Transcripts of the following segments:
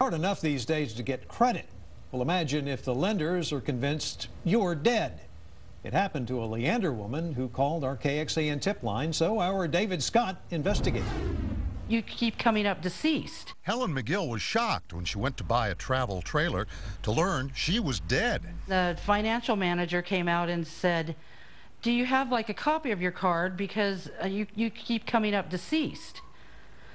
Hard enough these days to get credit. Well, imagine if the lenders are convinced you're dead. It happened to a Leander woman who called our KXAN tip line, so our David Scott investigated. You keep coming up deceased. Helen McGill was shocked when she went to buy a travel trailer to learn she was dead. The financial manager came out and said, "Do you have like a copy of your card, because you keep coming up deceased?"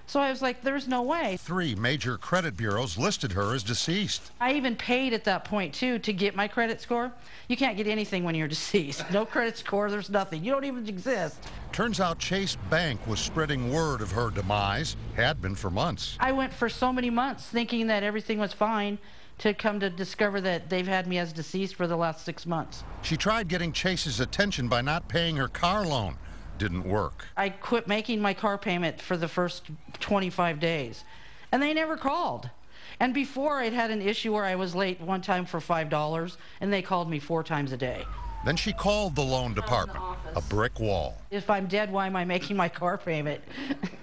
So I was like, there's no way. 3 major credit bureaus listed her as deceased. I even paid at that point, too, to get my credit score. You can't get anything when you're deceased. No credit score, there's nothing. You don't even exist. Turns out Chase Bank was spreading word of her demise, had been for months. I went for so many months thinking that everything was fine, to come to discover that they've had me as deceased for the last 6 months. She tried getting Chase's attention by not paying her car loan. Didn't work. I quit making my car payment for the first 25 days, and they never called. And before, I'd had an issue where I was late one time for $5, and they called me 4 times a day. Then she called the loan department, a brick wall. If I'm dead, why am I making my car payment?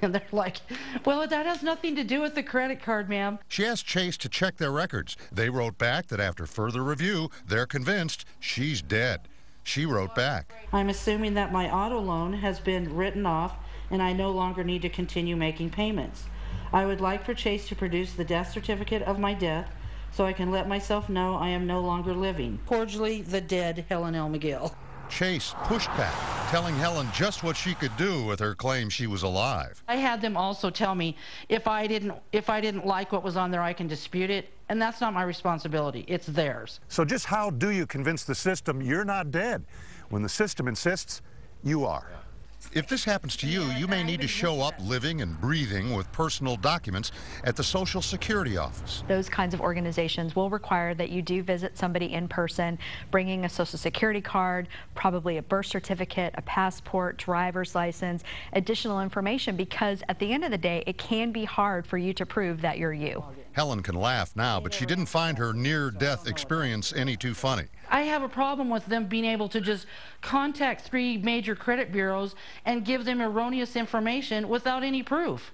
And they're like, well, that has nothing to do with the credit card, ma'am. She asked Chase to check their records. They wrote back that after further review, they're convinced she's dead. She wrote back, I'm assuming that my auto loan has been written off and I no longer need to continue making payments. I would like for Chase to produce the death certificate of my death so I can let myself know I am no longer living. Cordially, the dead Helen L. McGill. Chase pushed back, telling Helen just what she could do with her claim she was alive. I had them also tell me if I didn't like what was on there, I can dispute it, and that's not my responsibility. It's theirs. So just how do you convince the system you're not dead when the system insists you are? If this happens to you, you may need to show up living and breathing with personal documents at the Social Security office. Those kinds of organizations will require that you do visit somebody in person, bringing a Social Security card, probably a birth certificate, a passport, driver's license, additional information, because at the end of the day, it can be hard for you to prove that you're you. Helen can laugh now, but she didn't find her near-death experience any too funny. I have a problem with them being able to just contact 3 major credit bureaus and give them erroneous information without any proof.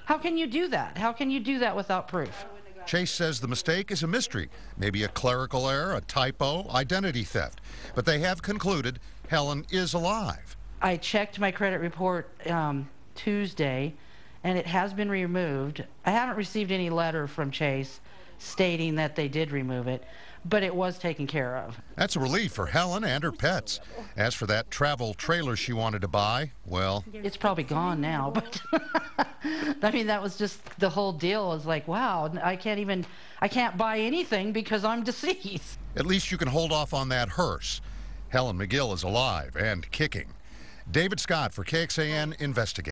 How can you do that? How can you do that without proof? Chase says the mistake is a mystery, maybe a clerical error, a typo, identity theft. But they have concluded Helen is alive. I checked my credit report Tuesday, and it has been removed. I haven't received any letter from Chase stating that they did remove it, but it was taken care of. That's a relief for Helen and her pets. As for that travel trailer she wanted to buy, well, it's probably gone now, but I mean, that was just the whole deal. Is like, wow, I can't buy anything because I'm deceased. At least you can hold off on that hearse. Helen McGill is alive and kicking. David Scott for KXAN Investigates.